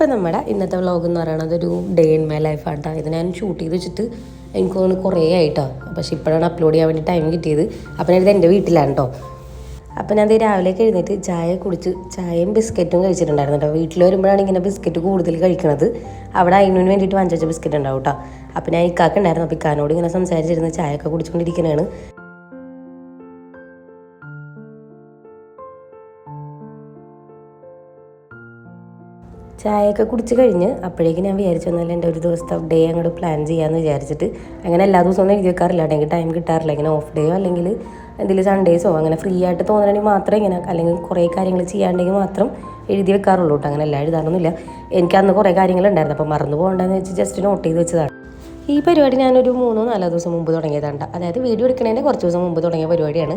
അപ്പം നമ്മുടെ ഇന്നത്തെ വ്ളോഗ് എന്ന് പറയുന്നത് ഒരു ഡേ ഇൻ മൈ ലൈഫാണ് കേട്ടോ. ഇത് ഞാൻ ഷൂട്ട് ചെയ്ത് വെച്ചിട്ട് എനിക്ക് തോന്നുന്നു കുറേ ആയിട്ടോ, പക്ഷേ ഇപ്പോഴാണ് അപ്ലോഡ് ചെയ്യാൻ വേണ്ടി ടൈം കിട്ടിയത്. അപ്പം ഞാനിത് എൻ്റെ വീട്ടിലാണ് കേട്ടോ. അപ്പം ഞാൻ രാവിലേക്ക് എഴുന്നേറ്റ് ചായ കുടിച്ച് ചായയും ബിസ്ക്കറ്റും കഴിച്ചിട്ടുണ്ടായിരുന്നു കേട്ടോ. വീട്ടിൽ വരുമ്പോഴാണ് ഇങ്ങനെ ബിസ്ക്കറ്റ് കൂടുതൽ കഴിക്കുന്നത്. അവിടെ അതിനു വേണ്ടിയിട്ട് വാങ്ങിച്ച ബിസ്ക്കറ്റ് ഉണ്ടാവും കേട്ടോ. അപ്പം ഞാൻ ഇക്കാക്ക ഉണ്ടായിരുന്നു. അപ്പം ഇക്കാനോട് ഇങ്ങനെ സംസാരിച്ചിരുന്ന് ചായയൊക്കെ കുടിച്ചുകൊണ്ടിരിക്കുന്നതാണ്. ചായയൊക്കെ കുടിച്ച് കഴിഞ്ഞ് അപ്പോഴേക്കും ഞാൻ വിചാരിച്ചു വന്നാൽ എൻ്റെ ഒരു ദിവസത്തെ ഡേ അങ്ങോട്ട് പ്ലാൻ ചെയ്യാമെന്ന് വിചാരിച്ചിട്ട്. അങ്ങനെ എല്ലാ ദിവസവും എഴുതി വെക്കാറില്ല, അല്ലെങ്കിൽ ടൈം കിട്ടാറില്ല. ഇങ്ങനെ ഓഫ് ഡേയോ അല്ലെങ്കിൽ എന്തെങ്കിലും സൺഡേസോ അങ്ങനെ ഫ്രീ ആയിട്ട് തോന്നണമെങ്കിൽ മാത്രമേ ഇങ്ങനെ, അല്ലെങ്കിൽ കുറേ കാര്യങ്ങൾ ചെയ്യാണ്ടെങ്കിൽ മാത്രം എഴുതി വെക്കാറുള്ളൂ കേട്ടോ. അങ്ങനെ എല്ലാം എഴുതാറൊന്നുമില്ല. എനിക്ക് അന്ന് കുറേ കാര്യങ്ങളുണ്ടായിരുന്നു, അപ്പോൾ മറന്നു പോകണ്ടെന്ന് വെച്ച് ജസ്റ്റ് നോട്ട് ചെയ്ത് വെച്ചതാണ്. ഈ പരിപാടി ഞാനൊരു 3-4 ദിവസം മുമ്പ് തുടങ്ങിയതാണ്. അതായത് വീഡിയോ എടുക്കുന്നതിൻ്റെ കുറച്ച് ദിവസം മുമ്പ് തുടങ്ങിയ പരിപാടിയാണ്.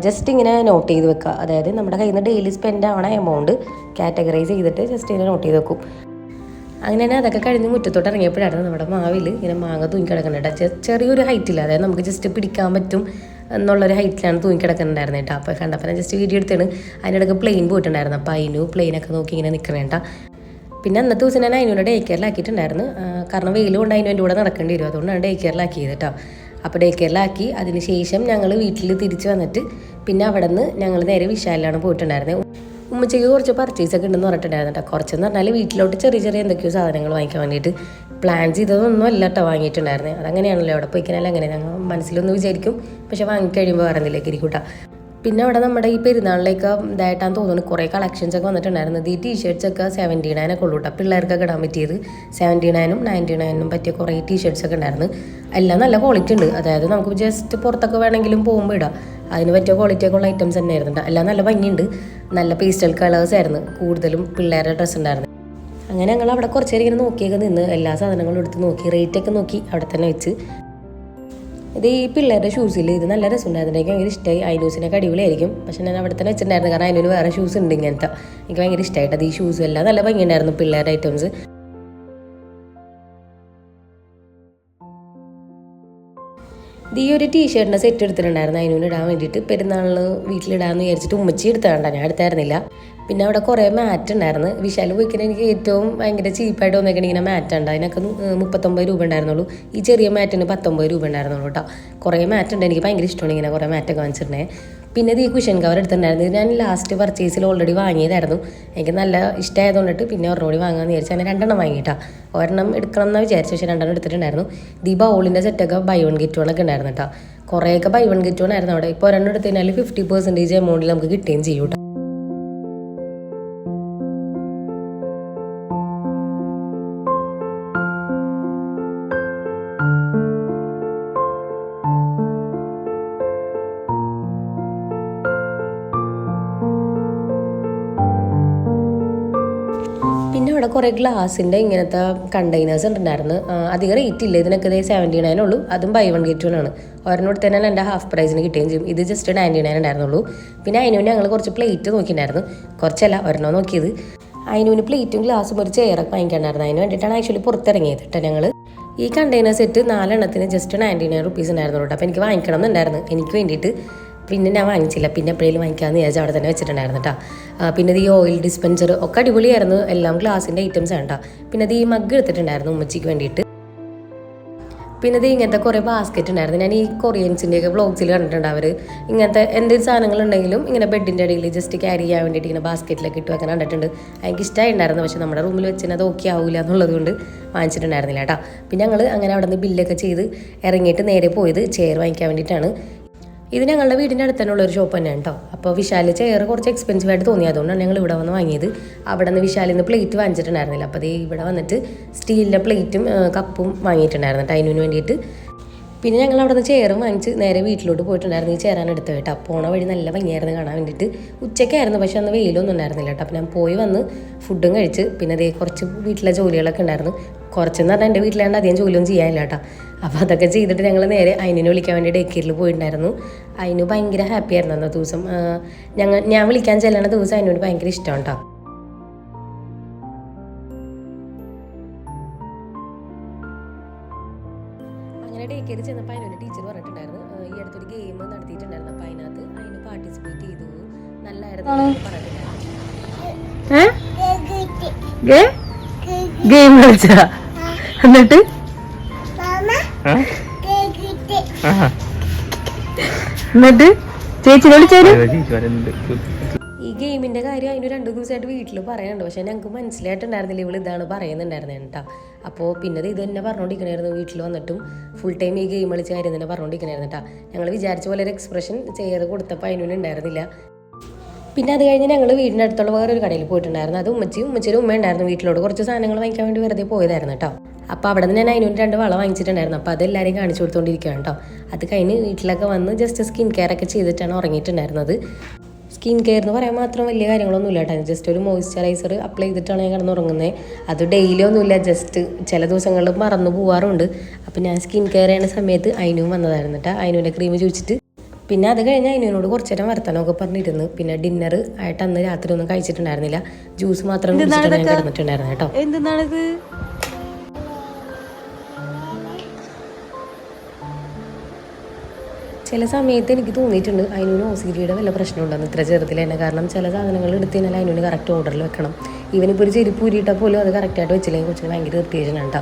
ജസ്റ്റ് ഇങ്ങനെ നോട്ട് ചെയ്ത് വെക്കുക. അതായത് നമ്മുടെ കയ്യിൽ നിന്ന് ഡെയിലി സ്പെൻഡ് ആവണ എമൗണ്ട് കാറ്റഗറൈസ് ചെയ്തിട്ട് ജസ്റ്റ് ഇങ്ങനെ നോട്ട് ചെയ്ത് വെക്കും. അങ്ങനെ തന്നെ അതൊക്കെ കഴിഞ്ഞ് മുറ്റത്തോട്ട് ഇറങ്ങിയപ്പോഴായിരുന്നു നമ്മുടെ മാവിൽ ഇങ്ങനെ മാങ്ങ തൂങ്ങിക്കിടക്കുന്നുണ്ട്. ചെറിയൊരു ഹൈറ്റില്ല, അതായത് നമുക്ക് ജസ്റ്റ് പിടിക്കാൻ പറ്റും എന്നുള്ളൊരു ഹൈറ്റിലാണ് തൂങ്ങിക്കിടക്കുന്നുണ്ടായിരുന്നത് കേട്ടോ. അപ്പോൾ കണ്ടപ്പോൾ ഞാൻ ജസ്റ്റ് വീഡിയോ എടുത്താണ്. അതിനിടയ്ക്ക് പ്ലെയിൻ പോയിട്ടുണ്ടായിരുന്നു. അപ്പോൾ അതിന് പ്ലെയിനൊക്കെ നോക്കി ഇങ്ങനെ നിൽക്കണേട്ടാ. പിന്നെ അന്നത്തെ ദിവസം ഞാൻ അതിനോട് ഡേ കെയറിലാക്കിയിട്ടുണ്ടായിരുന്നു. കാരണം വെയിൽ കൊണ്ട് അതിന് എൻ്റെ കൂടെ നടക്കേണ്ടി വരും, അതുകൊണ്ടാണ് ഡേ കെയറിലാക്കിയത് കേട്ടോ. അപ്പോൾ ഡേ കെയറിലാക്കി അതിന് ശേഷം ഞങ്ങൾ വീട്ടിൽ തിരിച്ച് വന്നിട്ട് പിന്നെ അവിടെ നിന്ന് ഞങ്ങൾ നേരെ വിശാലിലാണ് പോയിട്ടുണ്ടായിരുന്നത്. ഉമ്മച്ചയ്ക്ക് കുറച്ച് പർച്ചേസൊക്കെ ഉണ്ടെന്ന് പറഞ്ഞിട്ടുണ്ടായിരുന്നു കേട്ടോ. കുറച്ചെന്ന് പറഞ്ഞാൽ വീട്ടിലോട്ട് ചെറിയ ചെറിയ എന്തൊക്കെയോ സാധനങ്ങൾ വാങ്ങിക്കാൻ വേണ്ടിയിട്ട് പ്ലാൻ ചെയ്തതൊന്നും അല്ല കേട്ടോ വാങ്ങിയിട്ടുണ്ടായിരുന്നത്. അതങ്ങനെയാണല്ലോ, അവിടെ പോയി കഴിഞ്ഞാൽ അങ്ങനെ ഞങ്ങൾ മനസ്സിലൊന്നും വിചാരിക്കും, പക്ഷെ വാങ്ങിക്കഴിയുമ്പോൾ വേറെ എന്തെങ്കിലേക്ക് ഇരിക്കും കേട്ടോ. പിന്നെ അവിടെ നമ്മുടെ ഈ പെരുന്നാളിലേക്ക് ഇതായിട്ടാന്ന് തോന്നുന്നു കുറേ കളക്ഷൻസൊക്കെ വന്നിട്ടുണ്ടായിരുന്നത്. ഈ ടീഷർട്ട്സൊക്കെ 79 ഉള്ളൂ കേട്ടോ. പിള്ളേർക്കൊക്കെ ഇടാൻ പറ്റിയത് 79 99 പറ്റിയ കുറേ ടീഷർട്ട്സൊക്കെ ഉണ്ടായിരുന്നു. എല്ലാം നല്ല ക്വാളിറ്റി ഉണ്ട്. അതായത് നമുക്ക് ജസ്റ്റ് പുറത്തൊക്കെ വേണമെങ്കിലും പോകുമ്പോൾ ഇടാം, അതിന് പറ്റിയ ക്വാളിറ്റിയൊക്കെ ഉള്ള ഐറ്റംസ് തന്നെ ആയിരുന്നു. എല്ലാം നല്ല ഭംഗിയുണ്ട്. നല്ല പേസ്റ്റൽ കളേഴ്സ് ആയിരുന്നു കൂടുതലും പിള്ളേരുടെ ഡ്രസ്സ് ഉണ്ടായിരുന്നു. അങ്ങനെ ഞങ്ങൾ അവിടെ കുറച്ച് നേരം ഇങ്ങനെ നോക്കിയൊക്കെ നിന്ന് എല്ലാ സാധനങ്ങളും എടുത്ത് നോക്കി, റേറ്റൊക്കെ നോക്കി അവിടെ തന്നെ വെച്ച്. ഇത് ഈ പിള്ളേരുടെ ഷൂസിൽ ഇത് നല്ല രസമുണ്ടായിരുന്നു. എനിക്ക് ഭയങ്കര ഇഷ്ടമായി. ഐനൂസിനൊക്കെ അടിപൊളിയായിരിക്കും, പക്ഷെ ഞാൻ അവിടെ തന്നെ വെച്ചിട്ടുണ്ടായിരുന്നു. കാരണം അതിനൊരു വേറെ ഷൂസ് ഉണ്ട് ഇങ്ങനത്തെ. എനിക്ക് ഭയങ്കര ഇഷ്ടമായിട്ട് അത് ഈ ഷൂസും എല്ലാം നല്ല ഭംഗിയുണ്ടായിരുന്നു പിള്ളേരുടെ ഐറ്റംസ്. ഇത് ഈ ഒരു ടീഷർട്ടിൻ്റെ സെറ്റ് എടുത്തിട്ടുണ്ടായിരുന്നു അതിനോട് ഇടാൻ വേണ്ടിയിട്ട്. പെരുന്നാളിന് വീട്ടിലിടാമെന്ന് വിചാരിച്ചിട്ട് ഉമ്മച്ചി എടുത്താണ്ട, ഞാൻ എടുത്തായിരുന്നില്ല. പിന്നെ അവിടെ കുറേ മാറ്റ് ഉണ്ടായിരുന്നു. വിശാൽ പോയിക്കാൻ എനിക്ക് ഏറ്റവും ഭയങ്കര ചീപ്പായിട്ട് വന്നേക്കണ ഇങ്ങനെ മാറ്റ് ഉണ്ട്. അതിനൊക്കെ 39 രൂപ ഉണ്ടായിരുന്നുള്ളൂ. ഈ ചെറിയ മാറ്റിന് 19 രൂപ ഉണ്ടായിരുന്നുള്ളൂ കേട്ടോ. കുറേ മാറ്റ് ഉണ്ട്, എനിക്ക് ഭയങ്കര ഇഷ്ടമാണ് ഇങ്ങനെ കുറേ മാറ്റൊക്കെ വാങ്ങിച്ചിട്ടുണ്ടേ. പിന്നെ ഇത് ഈ കുഷൻ കവർ എടുത്തിട്ടുണ്ടായിരുന്നു. ഇത് ഞാൻ ലാസ്റ്റ് പർച്ചേസിൽ ഓൾറെഡി വാങ്ങിയതായിരുന്നു. എനിക്ക് നല്ല ഇഷ്ടമായതുകൊണ്ടിട്ട് പിന്നെ ഒരെണ്ണം കൂടി വാങ്ങാമെന്ന് വിചാരിച്ചു. അങ്ങനെ 2 വാങ്ങിയിട്ടാ. ഒരെണ്ണം എടുക്കണം എന്ന് വിചാരിച്ചു, പക്ഷേ 2 എടുത്തിട്ടുണ്ടായിരുന്നു. ഇത് ഈ ബൗളിൻ്റെ സെറ്റൊക്കെ ബൈ 1 get 1 ഒക്കെ ഉണ്ടായിരുന്നു കേട്ടോ. കുറേയൊക്കെ ബൈ 1 get 1 ആയിരുന്നു അവിടെ. ഇപ്പോൾ ഒരെണ്ണം എടുത്തു കഴിഞ്ഞാൽ 50% എമൗണ്ടിൽ നമുക്ക് കിട്ടുകയും ചെയ്യും കേട്ടോ. പിന്നെ അവിടെ കുറേ ഗ്ലാസിൻ്റെ ഇങ്ങനത്തെ കണ്ടെയ്നേഴ്സ് ഉണ്ടായിരുന്നു. അധികം റേറ്റ് ഇല്ല, ഇതിനൊക്കെ 79 ഉള്ളൂ. അതും ബൈ 1 get 1 ആണ്. ഒരെണ്ണം എടുത്ത് തന്നെ എൻ്റെ ഹാഫ് പ്രൈസിന് കിട്ടുകയും ചെയ്യും. ഇത് ജസ്റ്റ് 99 ഉണ്ടായിരുന്നുള്ളൂ. പിന്നെ അതിന് ഞങ്ങൾ കുറച്ച് പ്ലേറ്റ് നോക്കിയിട്ടുണ്ടായിരുന്നു. കുറച്ചല്ല, ഒരെണ്ണം നോക്കിയത്. അതിന് പ്ലേറ്റും ഗ്ലാസും ഒരു ചെയറൊക്കെ വാങ്ങിക്കാണ്ടായിരുന്നു. അതിന് വേണ്ടിയിട്ടാണ് ആക്ച്വലി പുറത്തിറങ്ങിയത് കേട്ടോ ഞങ്ങൾ. ഈ കണ്ടെയ്നർ സെറ്റ് 4 എണ്ണത്തിന് ജസ്റ്റ് 99 റുപ്പീസ് ഉണ്ടായിരുന്നു കേട്ടോ. അപ്പോൾ എനിക്ക് വാങ്ങിക്കണം എന്നുണ്ടായിരുന്നു എനിക്ക് വേണ്ടിയിട്ട്. പിന്നെ ഞാൻ വാങ്ങിച്ചില്ല, പിന്നെ എപ്പോഴേലും വാങ്ങിക്കാമെന്ന് വിചാരിച്ചാൽ അവിടെ തന്നെ വെച്ചിട്ടുണ്ടായിരുന്നു കേട്ടോ. പിന്നെ ഇത് ഈ ഓയിൽ ഡിസ്പെൻസർ ഒക്കെ അടിപൊളിയായിരുന്നു. എല്ലാം ഗ്ലാസിൻ്റെ ഐറ്റംസ് ആണ് കേട്ടോ. പിന്നെ ഇത് ഈ മഗ് എടുത്തിട്ടുണ്ടായിരുന്നു ഉമ്മച്ചിക്ക് വേണ്ടിയിട്ട്. പിന്നെ ഇത് ഇങ്ങനത്തെ കുറേ ബാസ്ക്കറ്റ് ഉണ്ടായിരുന്നു. ഞാൻ ഈ കൊറിയൻസിൻ്റെയൊക്കെ വ്ളോഗ്സിൽ കണ്ടിട്ടുണ്ട്. അവർ ഇങ്ങനത്തെ എന്തെങ്കിലും സാധനങ്ങളുണ്ടെങ്കിലും ഇങ്ങനെ ബെഡിൻ്റെ അടിയിൽ ജസ്റ്റ് ക്യാരി ചെയ്യാൻ വേണ്ടിയിട്ട് ഇങ്ങനെ ബാസ്ക്കറ്റിലൊക്കെ ഇട്ട് വെക്കാൻ കണ്ടിട്ടുണ്ട്. എനിക്ക് ഇഷ്ടമായിട്ടുണ്ടായിരുന്നു, പക്ഷേ നമ്മുടെ റൂമിൽ വെച്ചാൽ അത് ഓക്കെ ആവില്ല എന്നുള്ളത് കൊണ്ട് വാങ്ങിച്ചിട്ടുണ്ടായിരുന്നില്ല കേട്ടോ. പിന്നെ ഞങ്ങൾ അങ്ങനെ അവിടെ നിന്ന് ബില്ലൊക്കെ ചെയ്ത് ഇറങ്ങിയിട്ട് നേരെ പോയത് ചെയർ വാങ്ങിക്കാൻ വേണ്ടിയിട്ടാണ്. ഇത് ഞങ്ങളുടെ വീടിൻ്റെ അടുത്ത് തന്നെയുള്ള ഒരു ഷോപ്പ് തന്നെയാണ് കേട്ടോ. അപ്പോൾ വിശാൽ ചെയർ കുറച്ച് എക്സ്പെൻസീവ് ആയിട്ട് തോന്നി, അതുകൊണ്ടാണ് ഞങ്ങൾ ഇവിടെ വന്ന് വാങ്ങിയത്. അവിടെ നിന്ന് വിശാലിൽ നിന്ന് പ്ലേറ്റ് വാങ്ങിച്ചിട്ടുണ്ടായിരുന്നില്ല. അപ്പോൾ അത് ഇവിടെ വന്നിട്ട് സ്റ്റീലിൻ്റെ പ്ലേറ്റും കപ്പും വാങ്ങിയിട്ടുണ്ടായിരുന്നു കേട്ടോ അതിന് വേണ്ടിയിട്ട്. പിന്നെ ഞങ്ങൾ അവിടെ നിന്ന് ചെയറും വാങ്ങിച്ച് നേരെ വീട്ടിലോട്ട് പോയിട്ടുണ്ടായിരുന്നു. ഈ ചെയറാണ് എടുത്തത് കേട്ടോ. പോണ വഴി നല്ല ഭംഗിയായിരുന്നു കാണാൻ വേണ്ടിയിട്ട്. ഉച്ചയ്ക്കായിരുന്നു, പക്ഷെ അന്ന് വെയിലൊന്നും ഉണ്ടായിരുന്നില്ല കേട്ടോ. അപ്പോൾ ഞാൻ പോയി വന്ന് ഫുഡും കഴിച്ച് പിന്നെ അതേ കുറച്ച് വീട്ടിലെ ജോലികളൊക്കെ ഉണ്ടായിരുന്നു. കുറച്ചെന്ന് പറഞ്ഞാൽ എൻ്റെ വീട്ടിലാണ്ട് അധികം ജോലിയൊന്നും ചെയ്യാനില്ല കേട്ടോ. അപ്പോൾ അതൊക്കെ ചെയ്തിട്ട് ഞങ്ങൾ നേരെ അതിനെ വിളിക്കാൻ വേണ്ടി ഡേ കെയറിൽ പോയിട്ടുണ്ടായിരുന്നു. അതിന് ഭയങ്കര ഹാപ്പി ആയിരുന്നു അന്ന ദിവസം. ഞാൻ വിളിക്കാൻ ചെല്ലണ ദിവസം അതിനോട് ഭയങ്കര ഇഷ്ടമാണ് കേട്ടോ. അങ്ങനെ ഡേ കെയറിൽ ചെന്നപ്പോൾ അതിനൊരു ടീച്ചർ പറഞ്ഞിട്ടുണ്ടായിരുന്നു ഈ അടുത്തൊരു ഗെയിം നടത്തിയിട്ടുണ്ടായിരുന്നു. അപ്പോൾ അതിനകത്ത് അതിന് പാർട്ടിസിപ്പേറ്റ് ചെയ്തു, നല്ലായിരുന്നു പറഞ്ഞിട്ടുണ്ടായിരുന്നു. ഗെയിം കളിച്ചാ എന്നിട്ട് ചേച്ചി വിളിച്ചാല് ഈ ഗെയിമിന്റെ കാര്യം അതിന് 2 ദിവസമായിട്ട് വീട്ടിൽ പറയാനുണ്ട്. പക്ഷെ ഞങ്ങൾക്ക് മനസ്സിലായിട്ടുണ്ടായിരുന്നില്ല ഇവള് ഇതാണ് പറയുന്നുണ്ടായിരുന്നത് കേട്ടോ. അപ്പോൾ പിന്നെ ഇത് തന്നെ പറഞ്ഞുകൊണ്ടിരിക്കണായിരുന്നു. വീട്ടിൽ വന്നിട്ടും ഫുൾ ടൈം ഈ ഗെയിം കളിച്ച കാര്യം തന്നെ പറഞ്ഞുകൊണ്ടിരിക്കണായിരുന്നു കേട്ടോ. ഞങ്ങൾ വിചാരിച്ച പോലെ ഒരു എക്സ്പ്രഷൻ ചെയ്ത് കൊടുത്തപ്പോൾ അതിനൊന്നും ഉണ്ടായിരുന്നില്ല. പിന്നെ അത് കഴിഞ്ഞ് ഞങ്ങൾ വീടിൻ്റെ അടുത്തുള്ള വേറൊരു കടയിൽ പോയിട്ടുണ്ടായിരുന്നു. അത് ഉമ്മച്ചിയുടെ ഉമ്മ ഉണ്ടായിരുന്നു. വീട്ടിലോട്ട് കുറച്ച് സാധനങ്ങൾ വാങ്ങിക്കാൻ വേണ്ടി വെറുതെ പോയതായിരുന്നു കേട്ടോ. അപ്പോൾ അവിടെ നിന്ന് ഞാൻ അതിനൊരു 2 വള വാങ്ങിച്ചിട്ടുണ്ടായിരുന്നു. അപ്പോൾ അതെല്ലാവരെയും കാണിച്ചു കൊടുത്തുകൊണ്ടിരിക്കുകയാണ് കേട്ടോ. അത് കഴിഞ്ഞ് വീട്ടിലൊക്കെ വന്ന് ജസ്റ്റ് സ്കിൻ കെയർ ഒക്കെ ചെയ്തിട്ടാണ് ഉറങ്ങിയിട്ടുണ്ടായിരുന്നത്. സ്കിൻ കെയർ എന്ന് പറയാൻ മാത്രം വലിയ കാര്യങ്ങളൊന്നുമില്ല കേട്ടോ. ജസ്റ്റ് ഒരു മോയ്സ്ചറൈസർ അപ്ലൈ ചെയ്തിട്ടാണ് ഞാൻ കിടന്നുറങ്ങുന്നത്. അത് ഡെയിലി ഒന്നുമില്ല, ജസ്റ്റ് ചില ദിവസങ്ങളിൽ മറന്നു പോകാറുണ്ട്. അപ്പോൾ ഞാൻ സ്കിൻ കെയർ ചെയ്യുന്ന സമയത്ത് അതിനും വന്നതായിരുന്നു കേട്ടോ. അതിനുവിൻ്റെ ക്രീം ചോദിച്ചിട്ട് പിന്നെ അത് കഴിഞ്ഞ് അതിനോട് കുറച്ച് നേരം വർത്തനമൊക്കെ പറഞ്ഞിരുന്നു. പിന്നെ ഡിന്നർ ആയിട്ട് അന്ന് രാത്രി ഒന്നും കഴിച്ചിട്ടുണ്ടായിരുന്നില്ല. ജ്യൂസ് മാത്രം കുടിച്ചിട്ട് ഞാൻ കിടന്നിട്ടുണ്ടായിരുന്നു കേട്ടോ. എന്തെന്നാണിത്? ചില സമയത്ത് എനിക്ക് തോന്നിയിട്ടുണ്ട് അതിനൊരു OCD-യുടെ വല്ല പ്രശ്നമുണ്ടെന്ന് ഇത്ര ചെറുതിൽ തന്നെ. കാരണം ചില സാധനങ്ങൾ എടുത്തു കഴിഞ്ഞാൽ അതിനൊരു കറക്റ്റ് ഓർഡറിൽ വെക്കണം. ഈവനിപ്പോൾ ഒരു ചെരുപ്പ് ഊരിയിട്ടാൽ പോലും അത് കറക്റ്റായിട്ട് വെച്ചില്ലെങ്കിൽ കൊച്ചിന് ഭയങ്കര ഇറിറ്റേഷനാണ് കേട്ടോ.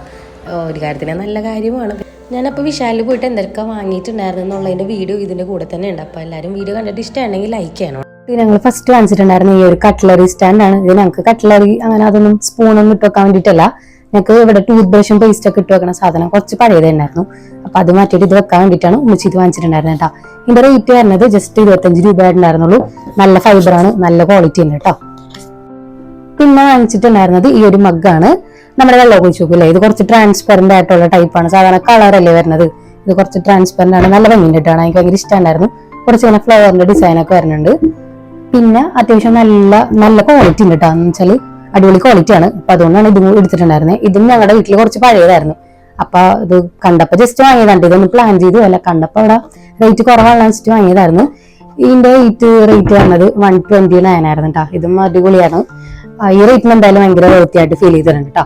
ഒരു കാര്യത്തിന് നല്ല കാര്യമാണ്. ഞാനപ്പോൾ വിശാലിൽ പോയിട്ട് എന്തൊക്കെ വാങ്ങിയിട്ടുണ്ടായിരുന്നു എന്നുള്ളതിൻ്റെ വീഡിയോ ഇതിൻ്റെ കൂടെ തന്നെ ഉണ്ട്. അപ്പോൾ എല്ലാവരും വീഡിയോ കണ്ടിട്ട് ഇഷ്ടമാണെങ്കിൽ ലൈക്ക് ചെയ്യണം. ഞങ്ങൾ ഫസ്റ്റ് വാങ്ങിച്ചിട്ടുണ്ടായിരുന്നു ഈ ഒരു കട്ട്ലറി സ്റ്റാൻഡാണ്. ഇത് ഞങ്ങൾക്ക് കട്ട്ലറി അങ്ങനെ അതൊന്നും സ്പൂണൊന്നും ഇട്ട് വെക്കാൻ വേണ്ടിയിട്ടല്ല. ഞങ്ങൾക്ക് ഇവിടെ ടൂത്ത് ബ്രഷും പേസ്റ്റ് ഒക്കെ ഇട്ട് വെക്കുന്ന സാധനം കുറച്ച് പഴയതായിരുന്നു. അപ്പൊ അത് മാറ്റിയിട്ട് ഇത് വെക്കാൻ വേണ്ടിയിട്ടാണ് ഉമ്മച്ചി ഇത് വാങ്ങിച്ചിട്ടുണ്ടായിരുന്നത് കേട്ടോ. ഇതിന്റെ റേറ്റ് വരുന്നത് ജസ്റ്റ് 25 രൂപയായിട്ടുണ്ടായിരുന്നുള്ളൂ. നല്ല ഫൈബറാണ്, നല്ല ക്വാളിറ്റി ഉണ്ട് കേട്ടോ. പിന്നെ വാങ്ങിച്ചിട്ടുണ്ടായിരുന്നത് ഈ ഒരു മഗ്ഗാണ്. നമ്മുടെ വെള്ളം ഒഴിച്ചു നോക്കില്ലേ, ഇത് കുറച്ച് ട്രാൻസ്പെറന്റ് ആയിട്ടുള്ള ടൈപ്പാണ്. സാധാരണ കളറല്ലേ വരുന്നത്, ഇത് കുറച്ച് ട്രാൻസ്പെറന്റ് ആണ്. നല്ല ഭംഗിയിട്ടാണ്, എനിക്ക് ഭയങ്കര ഇഷ്ടമുണ്ടായിരുന്നു. കുറച്ച് ഇങ്ങനെ ഫ്ലവറിന്റെ ഡിസൈൻ ഒക്കെ വരുന്നുണ്ട്. പിന്നെ അത്യാവശ്യം നല്ല ക്വാളിറ്റി ഉണ്ട് കേട്ടോ. എന്ന് വെച്ചാൽ അടിപൊളി ക്വാളിറ്റി ആണ്. അപ്പൊ അതുകൊണ്ടാണ് ഇതും എടുത്തിട്ടുണ്ടായിരുന്നത്. ഇതും ഞങ്ങളുടെ വീട്ടിൽ കുറച്ച് പഴയതായിരുന്നു. അപ്പൊ ഇത് കണ്ടപ്പോ ജസ്റ്റ് വാങ്ങിയതാണ്. ഇതൊന്ന് പ്ലാൻ ചെയ്തു അല്ല, കണ്ടപ്പോ അവിടെ റേറ്റ് കുറവാണെന്ന് വെച്ചിട്ട് വാങ്ങിയതായിരുന്നു. ഇതിന്റെ റേറ്റ് വന്നത് 129 ആയിരുന്നു കേട്ടോ. ഇതും അടിപൊളിയാണ്. ഈ റേറ്റിന് എന്തായാലും ഭയങ്കര വൃത്തിയായിട്ട് ഫീൽ ചെയ്തിട്ടുണ്ട് കേട്ടോ.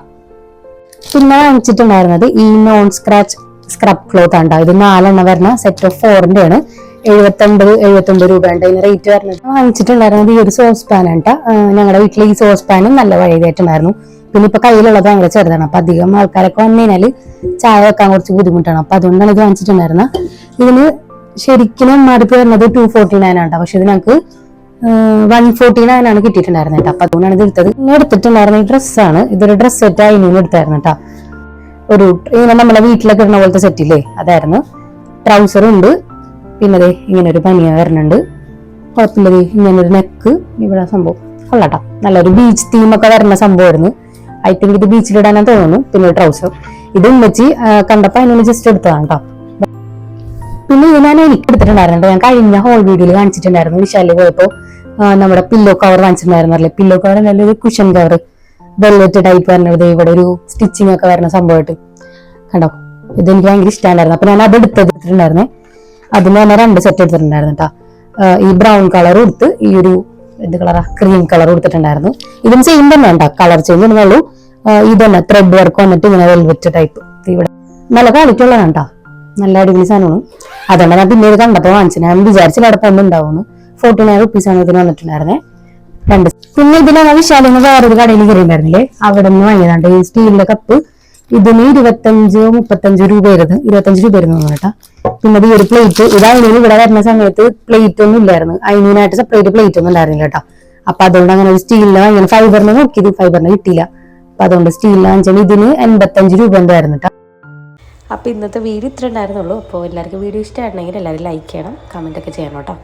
പിന്നെ വാങ്ങിച്ചിട്ടുണ്ടായിരുന്നത് ഈ നോൺ സ്ക്രാച്ച് സ്ക്രബ് ക്ലോത്ത് ആണ്. ഇത് 4 എണ്ണം വരുന്ന സെറ്റ് ഓഫ് 4ന്റെ ആണ്. 79 രൂപയുണ്ട് ഇതിന് റേറ്റ് വരുന്നത്. വാങ്ങിച്ചിട്ടുണ്ടായിരുന്നത് ഈ ഒരു സോസ് പാൻ ആണ്. ഞങ്ങളുടെ വീട്ടിൽ ഈ സോസ് പാനും നല്ല വഴിയായിട്ടുണ്ടായിരുന്നു. പിന്നെ ഇപ്പൊ കയ്യിലുള്ളത് ഭയങ്കര ചെറുതാണ്. അപ്പൊ അധികം ആൾക്കാരൊക്കെ വന്നു കഴിഞ്ഞാൽ ചായ വെക്കാൻ കുറച്ച് ബുദ്ധിമുട്ടാണ്. അപ്പൊ അതുകൊണ്ടാണ് ഇത് വാങ്ങിച്ചിട്ടുണ്ടായിരുന്നത്. ഇതിന് ശരിക്കും മാറിപ്പ് വരുന്നത് 249 ആണ്. പക്ഷെ ഇത് ഞങ്ങൾക്ക് 149 ആണ് കിട്ടിയിട്ടുണ്ടായിരുന്നത് കേട്ടോ. അപ്പൊ അതുകൊണ്ടാണ് ഇത് എടുത്തത്. ഇനി എടുത്തിട്ടുണ്ടായിരുന്ന ഈ ഡ്രസ്സാണ്. ഇതൊരു ഡ്രസ് സെറ്റ് അതിന് എടുത്തായിരുന്നു കേട്ടോ. ഒരു ഇങ്ങനെ നമ്മളെ വീട്ടിലൊക്കെ ഇടുന്ന പോലത്തെ സെറ്റില്ലേ, അതായിരുന്നു. ട്രൗസറും ഉണ്ട്. പിന്നെ അതെ ഇങ്ങനെ ഒരു പനിയ വരുന്നുണ്ട്. കുഴപ്പമില്ലത് ഇങ്ങനൊരു നെക്ക് ഇവിടെ സംഭവം കൊള്ളാട്ടോ. നല്ലൊരു ബീച്ച് തീമൊക്കെ വരുന്ന സംഭവമായിരുന്നു. ഐ തിങ്ക് ഇത് ബീച്ചിലിടാനാണ് തോന്നുന്നു. പിന്നെ ഒരു ട്രൗസർ ഇത് ഉമ്മച്ചി കണ്ടപ്പോ അതിനൊന്ന് ജസ്റ്റ് എടുത്തതാണ് കേട്ടോ. പിന്നെ ഇത് ഞാൻ എനിക്ക് എടുത്തിട്ടുണ്ടായിരുന്നു. ഞാൻ കഴിഞ്ഞ ഹോൾ വീഡിയോയിൽ കാണിച്ചിട്ടുണ്ടായിരുന്നു. വിശാലിൽ പോയപ്പോ നമ്മുടെ പില്ലോ കവർ വാങ്ങിച്ചിട്ടുണ്ടായിരുന്നല്ലേ. പില്ലോ കവർ നല്ലൊരു കുഷൻ കവർ വെൽവെറ്റ് ടൈപ്പ് വരുന്നത്. ഇവിടെ ഒരു സ്റ്റിച്ചിങ് ഒക്കെ വരുന്ന സംഭവമായിട്ട് കണ്ടോ. ഇതെനിക്ക് ഭയങ്കര ഇഷ്ടമായിരുന്നു. അപ്പൊ ഞാൻ അത് എടുത്തിട്ടുണ്ടായിരുന്നേ. അതിന് തന്നെ 2 സെറ്റ് എടുത്തിട്ടുണ്ടായിരുന്നു കേട്ടോ. ഈ ബ്രൗൺ കളർ കൊടുത്ത് ഈ ഒരു എന്ത് കളറാ ക്രീം കളർ കൊടുത്തിട്ടുണ്ടായിരുന്നു. ഇതും സെയിം തന്നെ ഉണ്ടോ, കളർ ചേഞ്ച് ഒന്നുള്ളൂ. ഇതന്നെ ത്രെഡ് വർക്ക് വന്നിട്ട് ഇങ്ങനെ വെൽവെറ്റ് ടൈപ്പ്. ഇവിടെ നല്ല ക്വാളിറ്റി ഉള്ളതാണ് കേട്ടോ. നല്ല അടിപൊളി സാധനമാണ്. അതുകൊണ്ട് ഞാൻ പിന്നീട് കണ്ടപ്പോൾ വാങ്ങിച്ചു. ഞാൻ വിചാരിച്ചില്ല അവിടെ ഒന്നും ഉണ്ടാവുന്നു. 49 റുപ്പീസാണ് ഇതിന് വന്നിട്ടുണ്ടായിരുന്നേ 2. പിന്നെ ഇതിലാണ് വിശാലിന്ന് വേറൊരു കടയിൽ കയറിയിട്ടുണ്ടായിരുന്നില്ലേ, അവിടെ നിന്ന് വാങ്ങിയതാണ്ട് ഈ സ്റ്റീലിന്റെ കപ്പ്. ഇതിന് 25-35 രൂപ വരുന്നത്. 25 രൂപ വരുന്നു കേട്ടോ. പിന്നെ ഈ ഒരു പ്ലേറ്റ്, ഇത് അതിനു ഇവിടെ വരുന്ന സമയത്ത് പ്ലേറ്റ് ഒന്നും ഇല്ലായിരുന്നു. അതിനായിട്ട് സെപ്പറേറ്റ് പ്ലേറ്റ് ഒന്നും ഉണ്ടായിരുന്നില്ല കേട്ടോ. അപ്പൊ അതുകൊണ്ട് അങ്ങനെ ഒരു സ്റ്റീലിന് അങ്ങനെ ഫൈബറിന് നോക്കിയത് ഫൈബറിന് കിട്ടിയില്ല. അപ്പൊ അതുകൊണ്ട് സ്റ്റീലിന് വാങ്ങിച്ചാൽ ഇതിന് 85 രൂപ എന്തായിരുന്നു കേട്ടോ. അപ്പോൾ ഇന്നത്തെ വീഡിയോ ഇത്ര ഉണ്ടായിരുന്നുള്ളൂ. അപ്പോൾ എല്ലാവർക്കും വീഡിയോ ഇഷ്ടമായിരുന്നെങ്കിൽ എല്ലാവരും ലൈക്ക് ചെയ്യണം, കമന്റ് ഒക്കെ ചെയ്യണം കേട്ടോ.